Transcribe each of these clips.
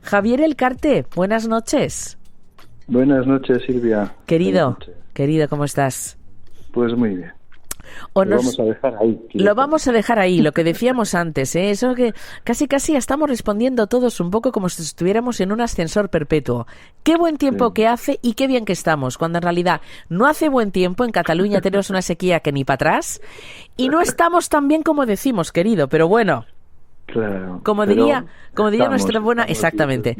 Javier Elcarte, buenas noches. Buenas noches, Silvia. Querido, ¿cómo estás? Pues muy bien. Lo vamos a dejar ahí. Lo vamos a dejar ahí, lo que decíamos antes, ¿eh? Eso que casi estamos respondiendo todos un poco como si estuviéramos en un ascensor perpetuo. Qué buen tiempo que hace y qué bien que estamos, cuando en realidad no hace buen tiempo. En Cataluña tenemos una sequía que ni para atrás y no estamos tan bien como decimos, querido, pero bueno. Claro. Como diría nuestra buena, exactamente.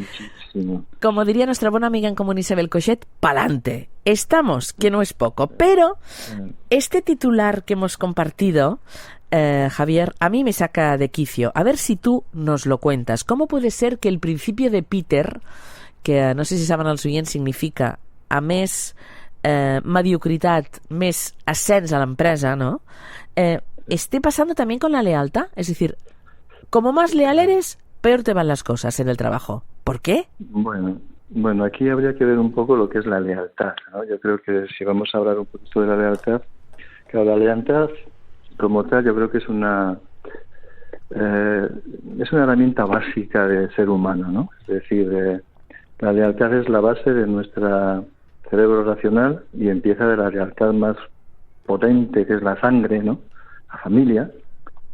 Como diría nuestra buena amiga en común Isabel Cochet, pa'lante. Estamos, que no es poco. Pero este titular que hemos compartido, Javier, a mí me saca de quicio. A ver si tú nos lo cuentas. ¿Cómo puede ser que el principio de Peter, que no sé si saben els oients, significa a més mediocritat, més ascens a l'empresa, ¿no? Esté pasando también con la lealtad? Es decir, como más leal eres, peor te van las cosas en el trabajo. ¿Por qué? Bueno, aquí habría que ver un poco lo que es la lealtad, ¿no? Yo creo que si vamos a hablar un poquito de la lealtad, claro, la lealtad como tal yo creo que es una herramienta básica del ser humano, ¿no? Es decir, la lealtad es la base de nuestro cerebro racional y empieza de la lealtad más potente, que es la sangre, ¿no? La familia.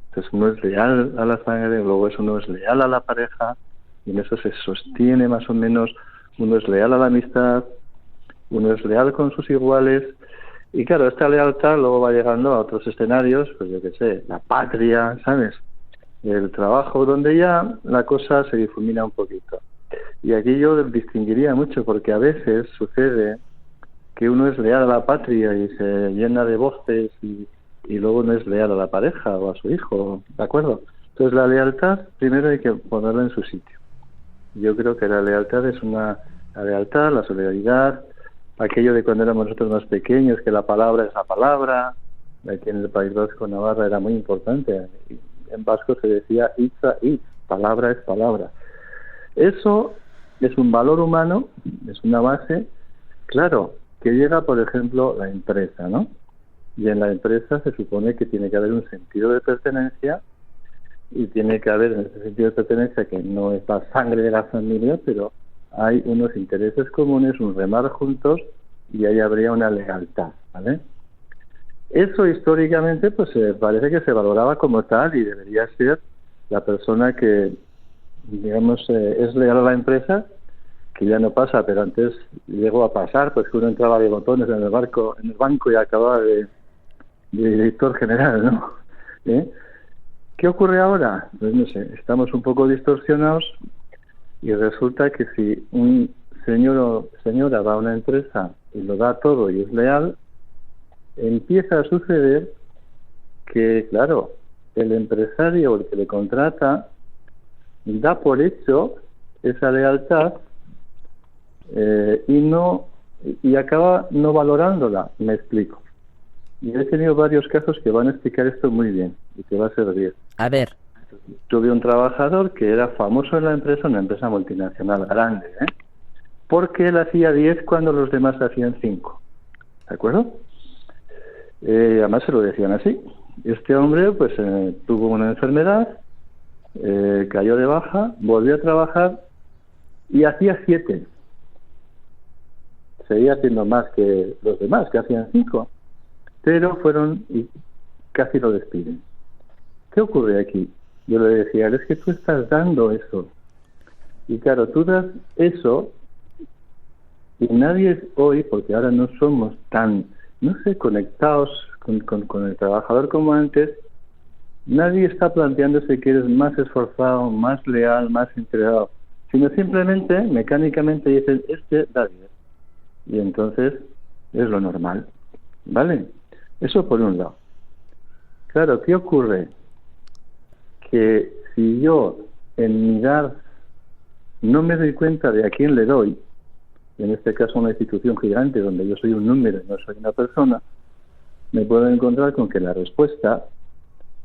Entonces uno es leal a la sangre, luego eso uno es leal a la pareja, y en eso se sostiene más o menos. Uno es leal a la amistad, uno es leal con sus iguales, y claro, esta lealtad luego va llegando a otros escenarios, pues yo qué sé, la patria, ¿sabes? El trabajo, donde ya la cosa se difumina un poquito. Y aquí yo distinguiría mucho, porque a veces sucede que uno es leal a la patria y se llena de voces y luego no es leal a la pareja o a su hijo, ¿de acuerdo? Entonces la lealtad, primero hay que ponerla en su sitio. Yo creo que la lealtad es la lealtad, la solidaridad, aquello de cuando éramos nosotros más pequeños, que la palabra es la palabra. Aquí en el País Vasco, Navarra, era muy importante. En vasco se decía itza itz, palabra es palabra. Eso es un valor humano, es una base, claro, que llega, por ejemplo, la empresa, ¿no? Y en la empresa se supone que tiene que haber un sentido de pertenencia, y tiene que haber en ese sentido de pertenencia, que no es la sangre de la familia, pero hay unos intereses comunes, un remar juntos, y ahí habría una lealtad, ¿vale? Eso históricamente pues parece que se valoraba como tal, y debería ser la persona que, digamos, es leal a la empresa, que ya no pasa, pero antes llegó a pasar, pues que uno entraba de botones en el banco y acababa de director general, ¿no? ¿Qué ocurre ahora? Pues no sé, estamos un poco distorsionados, y resulta que si un señor o señora va a una empresa y lo da todo y es leal, empieza a suceder que, claro, el empresario o el que le contrata da por hecho esa lealtad y acaba no valorándola. Me explico. Y he tenido varios casos que van a explicar esto muy bien y que va a servir. A ver. Tuve un trabajador que era famoso en la empresa, una empresa multinacional grande, porque él hacía 10 cuando los demás hacían 5. ¿De acuerdo? Además se lo decían así. Este hombre pues tuvo una enfermedad, cayó de baja, volvió a trabajar y hacía 7. Seguía haciendo más que los demás, que hacían 5. Pero fueron y casi lo despiden. ¿Qué ocurre aquí? Yo le decía, es que tú estás dando eso. Y claro, tú das eso y nadie hoy, porque ahora no somos tan, no sé, conectados con el trabajador como antes, nadie está planteándose que eres más esforzado, más leal, más entregado, sino simplemente, mecánicamente dicen, da bien. Y entonces es lo normal, ¿vale? Eso por un lado. Claro, ¿qué ocurre? Que si yo en mi dar no me doy cuenta de a quién le doy, en este caso una institución gigante donde yo soy un número y no soy una persona, me puedo encontrar con que la respuesta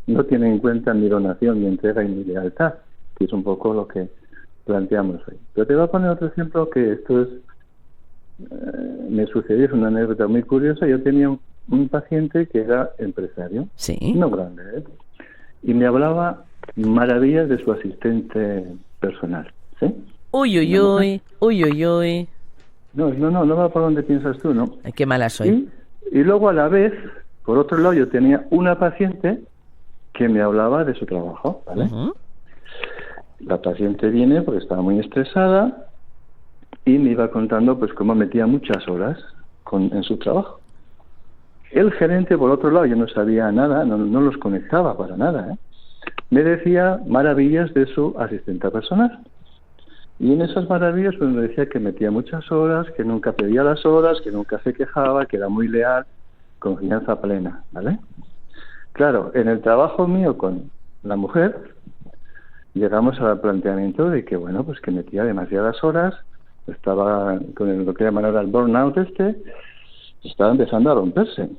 no tiene en cuenta mi donación, mi entrega y mi lealtad, que es un poco lo que planteamos hoy. Pero te voy a poner otro ejemplo, que esto es me sucedió, es una anécdota muy curiosa. Yo tenía un paciente que era empresario, sí, no grande, y me hablaba maravillas de su asistente personal, ¿sí? Uy, uy, uy, uy, uy, uy. No va por donde piensas tú, ¿no? Ay, qué mala soy. Y luego a la vez, por otro lado, yo tenía una paciente que me hablaba de su trabajo, ¿vale? La paciente viene porque estaba muy estresada y me iba contando pues cómo metía muchas horas en su trabajo. El gerente, por otro lado, yo no sabía nada, no los conectaba para nada, ¿eh? Me decía maravillas de su asistente personal. Y en esas maravillas pues me decía que metía muchas horas, que nunca pedía las horas, que nunca se quejaba, que era muy leal, confianza plena, ¿vale? Claro, en el trabajo mío con la mujer llegamos al planteamiento de que, bueno, pues que metía demasiadas horas, estaba con lo que llaman ahora el burnout estaba empezando a romperse.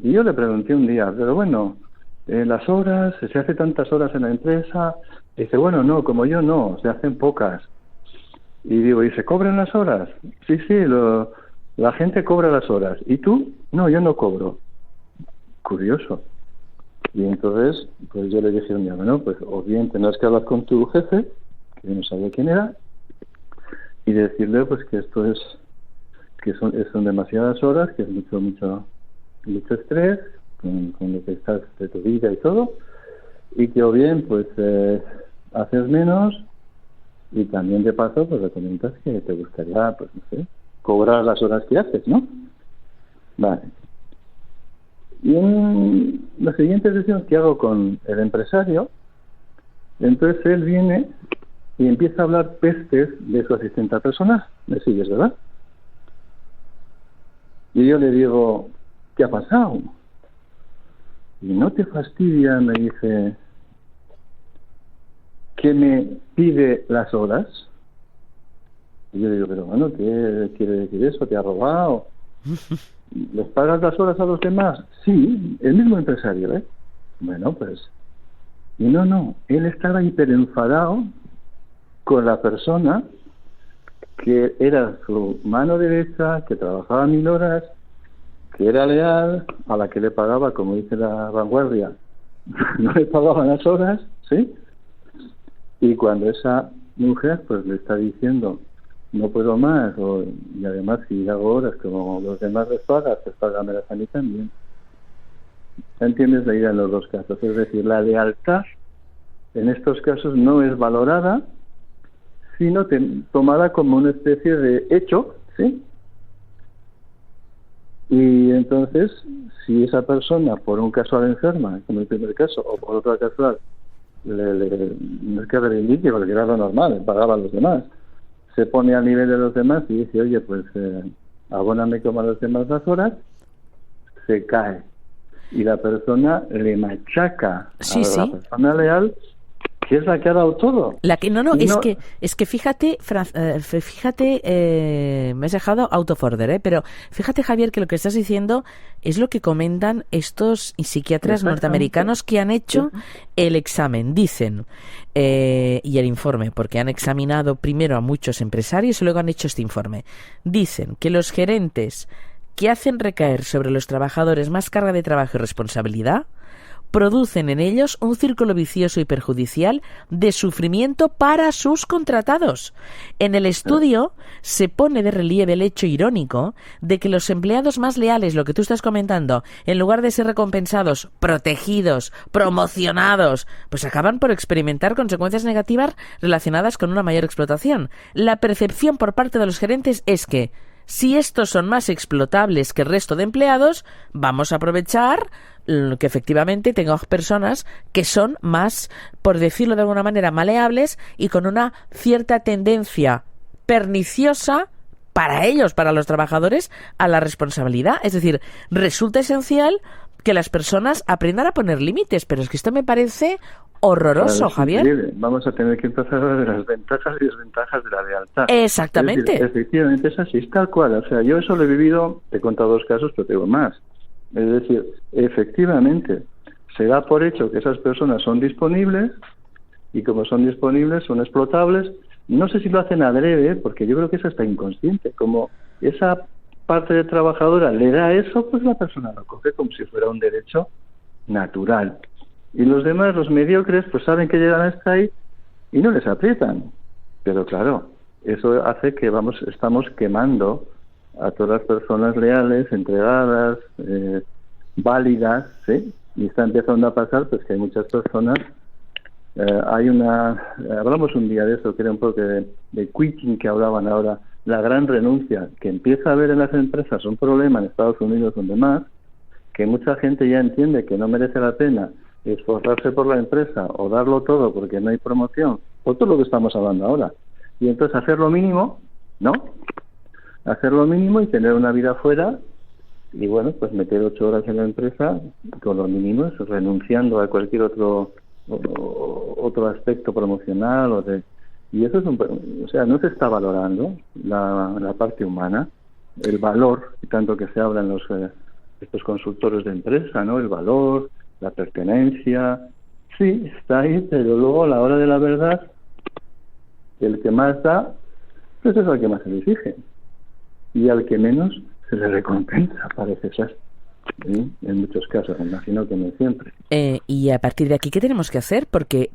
Y yo le pregunté un día, pero bueno, las horas, se hace tantas horas en la empresa. Y dice, bueno, no, como yo no, se hacen pocas. Y digo, ¿y se cobran las horas? Sí, la gente cobra las horas. ¿Y tú? No, yo no cobro. Curioso. Y entonces, pues yo le dije un día, bueno, pues o bien tendrás que hablar con tu jefe, que yo no sabía quién era, y decirle pues que esto es, que son demasiadas horas, que es mucho estrés con lo que estás de tu vida y todo, y que o bien pues haces menos, y también de paso pues le comentas que te gustaría, pues no sé, cobrar las horas que haces, ¿no? Vale. Y en la siguiente sesión que hago con el empresario, entonces él viene y empieza a hablar pestes de su asistente personal. ¿Me sigues, verdad? Y yo le digo, ¿qué ha pasado? Y no te fastidia, me dice, que me pide las horas. Y yo le digo, pero bueno, ¿qué quiere decir eso? ¿Te ha robado? ¿Les pagas las horas a los demás? Sí, el mismo empresario, ¿eh? Bueno, pues... Y no, él estaba hiperenfadado con la persona que era su mano derecha, que trabajaba 1000 horas, que era leal, a la que le pagaba, como dice la vanguardia, no le pagaban las horas, ¿sí? Y cuando esa mujer pues le está diciendo no puedo más, y además si hago horas como los demás les pagas, pues págamelas a mí también. ¿Entiendes la idea en los dos casos? Es decir, la lealtad en estos casos no es valorada, sino tomada como una especie de hecho, ¿sí? Y entonces, si esa persona, por un casual enferma, como el primer caso, o por otro casual, no es que reivindique, porque era lo normal, pagaba a los demás, se pone al nivel de los demás y dice, oye, pues abóname como a los demás las horas, se cae. Y la persona le machaca a la persona leal, que es la que ha dado todo. La que es que fíjate, me has dejado out of order, pero fíjate, Javier, que lo que estás diciendo es lo que comentan estos psiquiatras norteamericanos que han hecho el examen. Dicen, y el informe, porque han examinado primero a muchos empresarios y luego han hecho este informe. Dicen que los gerentes que hacen recaer sobre los trabajadores más carga de trabajo y responsabilidad producen en ellos un círculo vicioso y perjudicial de sufrimiento para sus contratados. En el estudio se pone de relieve el hecho irónico de que los empleados más leales, lo que tú estás comentando, en lugar de ser recompensados, protegidos, promocionados, pues acaban por experimentar consecuencias negativas relacionadas con una mayor explotación. La percepción por parte de los gerentes es que si estos son más explotables que el resto de empleados, vamos a aprovechar que efectivamente tenga personas que son más, por decirlo de alguna manera, maleables y con una cierta tendencia perniciosa para ellos, para los trabajadores, a la responsabilidad. Es decir, resulta esencial que las personas aprendan a poner límites, pero es que esto me parece horroroso, claro, Javier. Increíble. Vamos a tener que empezar a hablar de las ventajas y desventajas de la lealtad. Exactamente. Es decir, efectivamente es así, es tal cual. O sea, yo eso lo he vivido, te he contado 2 casos, pero tengo más. Es decir, efectivamente, se da por hecho que esas personas son disponibles y como son disponibles, son explotables. No sé si lo hacen adrede, porque yo creo que eso está inconsciente. Como esa parte de trabajadora le da eso, pues la persona lo coge como si fuera un derecho natural. Y los demás, los mediocres, pues saben que llegan hasta ahí y no les aprietan. Pero claro, eso hace que estamos quemando a todas las personas leales, entregadas, válidas, ¿sí? Y está empezando a pasar pues que hay muchas personas, hablamos un día de eso, que era un poco de quitting que hablaban ahora, la gran renuncia, que empieza a haber en las empresas un problema en Estados Unidos donde más, que mucha gente ya entiende que no merece la pena esforzarse por la empresa o darlo todo porque no hay promoción, por todo lo que estamos hablando ahora. Y entonces hacer lo mínimo, ¿no? Hacer lo mínimo y tener una vida fuera y, bueno, pues meter 8 horas en la empresa con lo mínimo, renunciando a cualquier otro aspecto promocional y eso es o sea, no se está valorando la parte humana, el valor, tanto que se habla en estos consultores de empresa, ¿no? El valor, la pertenencia, sí, está ahí, pero luego a la hora de la verdad, el que más da, pues es al que más se le exige. Y al que menos se le recompensa, parece ser. ¿Sí? En muchos casos, me imagino que no siempre. Y a partir de aquí, ¿qué tenemos que hacer? Porque,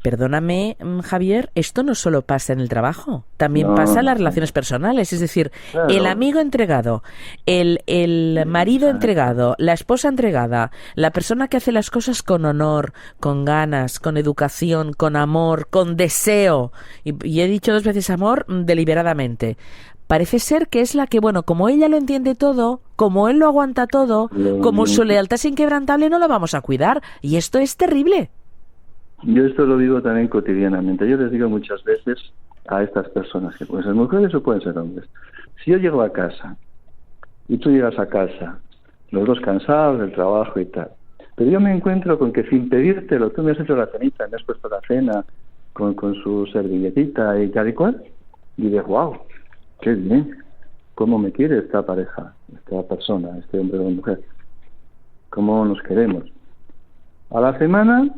perdóname, Javier, esto no solo pasa en el trabajo, también pasa en las relaciones personales. Es decir, claro, el amigo entregado, el marido entregado, la esposa entregada, la persona que hace las cosas con honor, con ganas, con educación, con amor, con deseo. Y he dicho 2 veces amor deliberadamente. Parece ser que es la que, bueno, como ella lo entiende todo, como él lo aguanta todo, como su lealtad es inquebrantable, no lo vamos a cuidar. Y esto es terrible. Yo esto lo vivo también cotidianamente. Yo les digo muchas veces a estas personas, que pueden ser mujeres o pueden ser hombres, si yo llego a casa y tú llegas a casa, los dos cansados del trabajo y tal, pero yo me encuentro con que sin pedírtelo, tú me has hecho la cenita, me has puesto la cena con su servilletita y tal y cual, y dices, wow, qué bien, cómo me quiere esta pareja, esta persona, este hombre o mujer, cómo nos queremos. A la semana,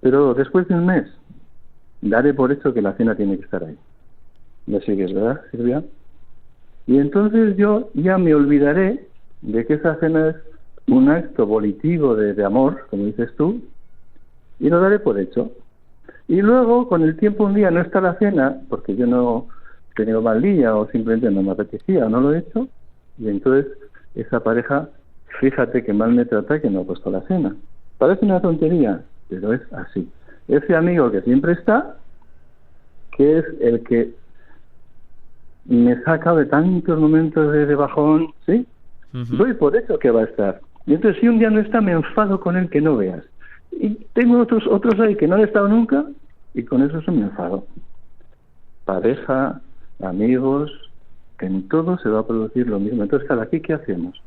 pero después de un mes, daré por hecho que la cena tiene que estar ahí. ¿Me sigues, verdad, Silvia? Y entonces yo ya me olvidaré de que esa cena es un acto volitivo de amor, como dices tú, y lo daré por hecho. Y luego, con el tiempo, un día no está la cena, porque yo no he tenido mal día o simplemente no me apetecía o no lo he hecho, y entonces esa pareja, fíjate que mal me trata que no ha puesto la cena. Parece una tontería, pero es así. Ese amigo que siempre está, que es el que me saca de tantos momentos de bajón, ¿sí? Uh-huh. Doy por eso que va a estar. Y entonces si un día no está, me enfado con él que no veas. Y tengo otros ahí que no han estado nunca, y con eso me enfado. Pareja, amigos, que en todo se va a producir lo mismo. Entonces, cada aquí, ¿qué hacemos?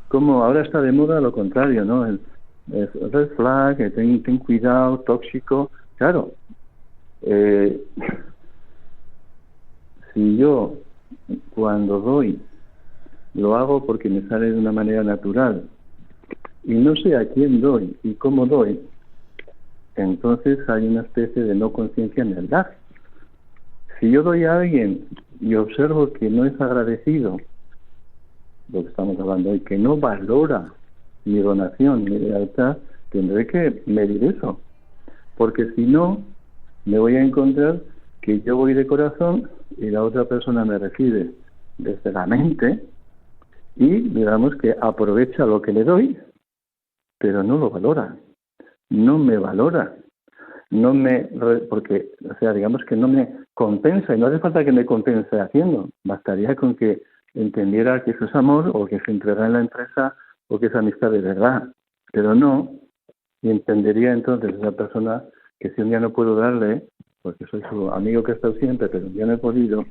Como ahora está de moda lo contrario, ¿no? El red flag, ten cuidado, tóxico. Claro, si yo cuando doy lo hago porque me sale de una manera natural y no sé a quién doy y cómo doy, entonces hay una especie de no conciencia en el dar. Si yo doy a alguien y observo que no es agradecido, lo que estamos hablando hoy, que no valora mi donación, mi lealtad, tendré que medir eso, porque si no, me voy a encontrar que yo voy de corazón y la otra persona me recibe desde la mente y digamos que aprovecha lo que le doy, pero no lo valora, no me valora, porque, o sea, digamos que no me compensa, y no hace falta que me compense haciendo, bastaría con que entendiera que eso es amor o que se entrega en la empresa o que es amistad de verdad, pero no, y entendería entonces esa persona que si un día no puedo darle, porque soy su amigo que ha estado siempre, pero un día no he podido,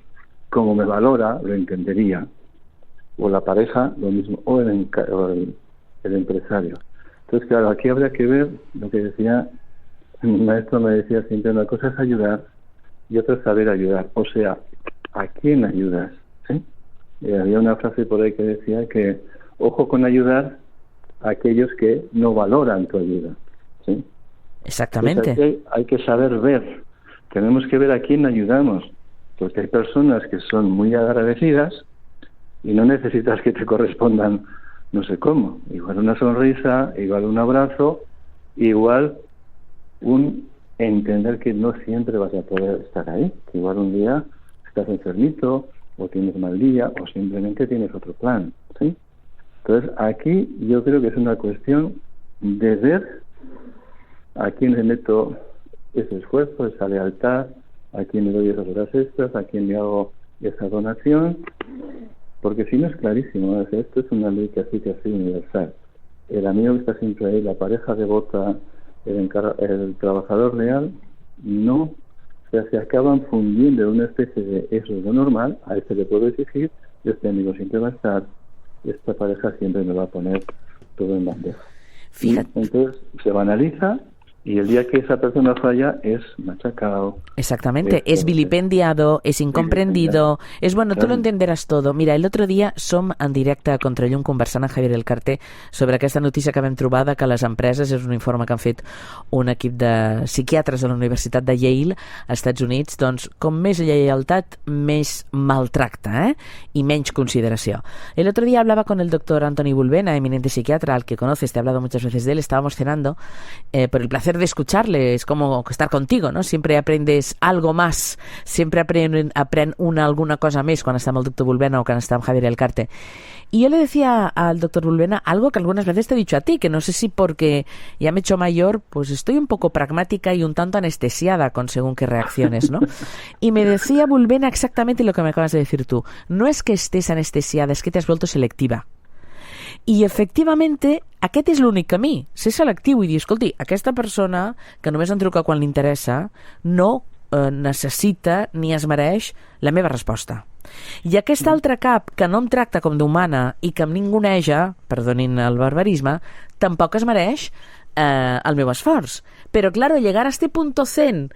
como me valora, lo entendería. O la pareja, lo mismo, o el empresario. Entonces, claro, aquí habría que ver lo que decía, mi maestro me decía siempre, una cosa es ayudar y otra es saber ayudar. O sea, ¿a quién ayudas? ¿Sí? Había una frase por ahí que decía que, ojo con ayudar a aquellos que no valoran tu ayuda. ¿Sí? Exactamente. Entonces, hay que saber ver. Tenemos que ver a quién ayudamos, porque hay personas que son muy agradecidas y no necesitas que te correspondan no sé cómo. Igual una sonrisa, igual un abrazo, igual un entender que no siempre vas a poder estar ahí, que igual un día estás enfermito, o tienes mal día, o simplemente tienes otro plan, ¿sí? Entonces, aquí yo creo que es una cuestión de ver a quién le meto ese esfuerzo, esa lealtad, a quién le doy esas horas extras, a quién le hago esa donación, porque si no es clarísimo, esto es una ley casi universal. El amigo que está siempre ahí, la pareja devota, el trabajador leal, no, o sea, se acaban fundiendo en una especie de eso es lo normal, a este le puedo exigir, este amigo siempre va a estar, esta pareja siempre me va a poner todo en bandeja. Fíjate. Entonces se banaliza y el día que esa persona falla es machacado. Exactamente, es vilipendiado, és incomprendido, és bueno, tu lo entenderàs todo. Mira, l'altre dia som en directe a Contrallum conversant amb Javier El Carter sobre aquesta notícia que vam trobar de que les empreses, és un informe que han fet un equip de psiquiatres de la Universitat de Yale, als Estats Units, doncs com més lleialtat, més maltracte, y menos consideración. El otro día hablaba con el doctor Anthony Bulbena, eminente psiquiatra, al que conoces, te he hablado muchas veces de él, estábamos cenando, por el placer de escucharle, es como estar contigo, ¿no? Siempre aprendes algo más, siempre aprende alguna cosa más cuando está amb el doctor Bulbena o cuando está amb Javier El Carter. Y yo le decía al doctor Bulbena algo que algunas veces te he dicho a ti, que no sé si porque ya me he hecho mayor, pues estoy un poco pragmática y un tanto anestesiada con según qué reacciones, ¿no? Y me decía Bulbena exactamente lo que me acabas de decir tú. No es que estés anestesiada, es que te has vuelto selectiva. I efectivamente aquest és l'únic camí, ser selectiu i dir, escolti, aquesta persona que només em truca quan li interessa no necessita ni es mereix la meva resposta. I aquest altre cap que no em tracta com d'humana i que em ninguneja, perdonin el barbarisme, tampoc es mereix el meu esforç. Pero claro, llegar a este punto zen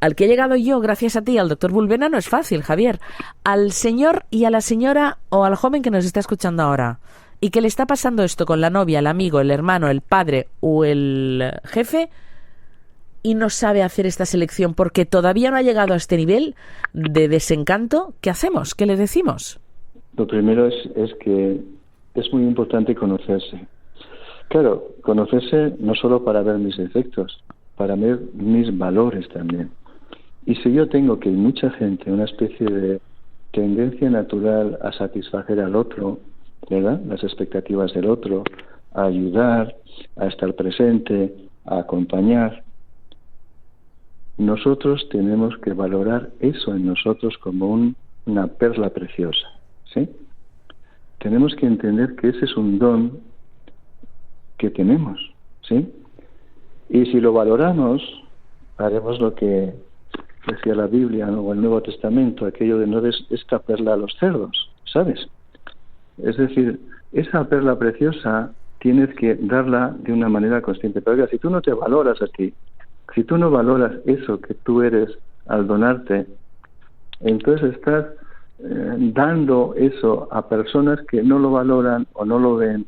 al que he llegado yo gracias a ti, al doctor Bulbena, no es fácil, Javier. Al señor y a la señora o al joven que nos está escuchando ahora y que le está pasando esto con la novia, el amigo, el hermano, el padre o el jefe y no sabe hacer esta selección porque todavía no ha llegado a este nivel de desencanto, ¿qué hacemos? ¿Qué le decimos? Lo primero es que es muy importante conocerse. Claro, conocerse no solo para ver mis defectos, para ver mis valores también. Y si yo tengo que mucha gente, una especie de tendencia natural a satisfacer al otro, ¿verdad? Las expectativas del otro, a ayudar, a estar presente, a acompañar. Nosotros tenemos que valorar eso en nosotros como una perla preciosa, ¿sí? Tenemos que entender que ese es un don que tenemos, ¿sí? Y si lo valoramos, haremos lo que decía la Biblia, ¿no? O el Nuevo Testamento, aquello de no des esta perla a los cerdos, ¿sabes? Es decir, esa perla preciosa tienes que darla de una manera consciente. Pero oiga, si tú no te valoras a ti, si tú no valoras eso que tú eres al donarte, entonces estás dando eso a personas que no lo valoran o no lo ven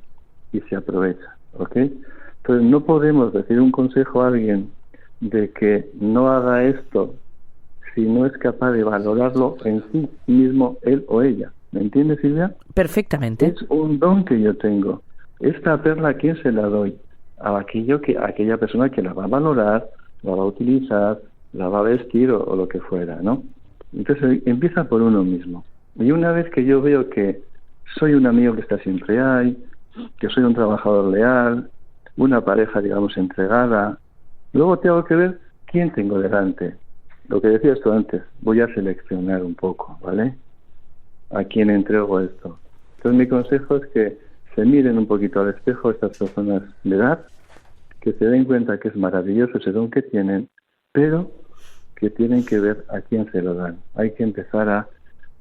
y se aprovechan, ¿ok? Entonces no podemos decir un consejo a alguien de que no haga esto si no es capaz de valorarlo en sí mismo él o ella. ¿Me entiendes, Silvia? Perfectamente. Es un don que yo tengo. Esta perla, ¿a quién se la doy? A aquella persona que la va a valorar, la va a utilizar, la va a vestir o lo que fuera, ¿no? Entonces empieza por uno mismo. Y una vez que yo veo que soy un amigo que está siempre ahí, que soy un trabajador leal, una pareja, digamos, entregada, luego tengo que ver quién tengo delante. Lo que decías tú antes, voy a seleccionar un poco, ¿vale? A quién entrego esto. Entonces mi consejo es que se miren un poquito al espejo estas personas de edad, que se den cuenta que es maravilloso ese don que tienen, pero que tienen que ver a quién se lo dan. Hay que empezar a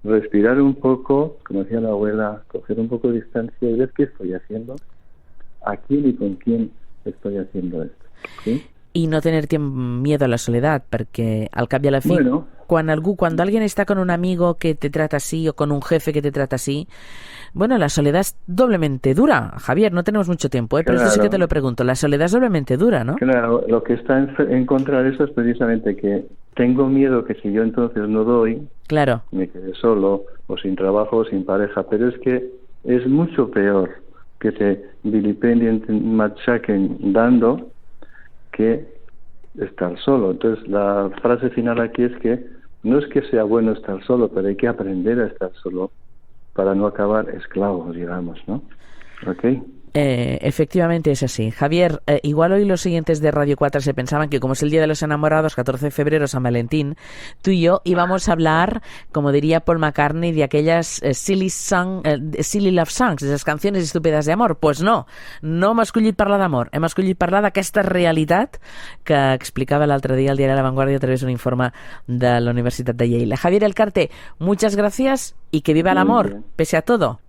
respirar un poco, como decía la abuela, coger un poco de distancia y ver qué estoy haciendo, a quién y con quién estoy haciendo esto, ¿sí? Y no tener miedo a la soledad, porque al cap i a la fi, bueno, cuando alguien está con un amigo que te trata así o con un jefe que te trata así, bueno, la soledad es doblemente dura. Javier, no tenemos mucho tiempo, pero claro. Esto sí que te lo pregunto. La soledad es doblemente dura, ¿no? Claro, lo que está en contra de eso es precisamente que tengo miedo que si yo entonces no doy, claro, me quede solo o sin trabajo o sin pareja, pero es que es mucho peor que te vilipendien, machaquen dando que estar solo. Entonces, la frase final aquí es que no es que sea bueno estar solo, pero hay que aprender a estar solo para no acabar esclavos, digamos, ¿no? ¿Ok? Efectivamente es así. Javier, igual hoy los siguientes de Radio 4 se pensaban que como es el Día de los Enamorados, 14 de febrero, San Valentín, tú y yo íbamos a hablar, como diría Paul McCartney, de aquellas silly love songs, de esas canciones estúpidas de amor. Pues no hem escollit parlar d'amor, hem escollit parlar d'aquesta realitat que explicava l'altre dia el diari La Vanguardia a través d'un informe de la Universitat de Yale. Javier Elcarte, muchas gracias y que viva el amor, pese a todo.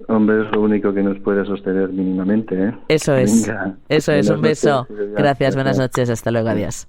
Hombre, es lo único que nos puede sostener mínimamente, ¿eh? Eso es. Venga. Eso es, un beso. Noches, Gracias, buenas noches, hasta luego, adiós.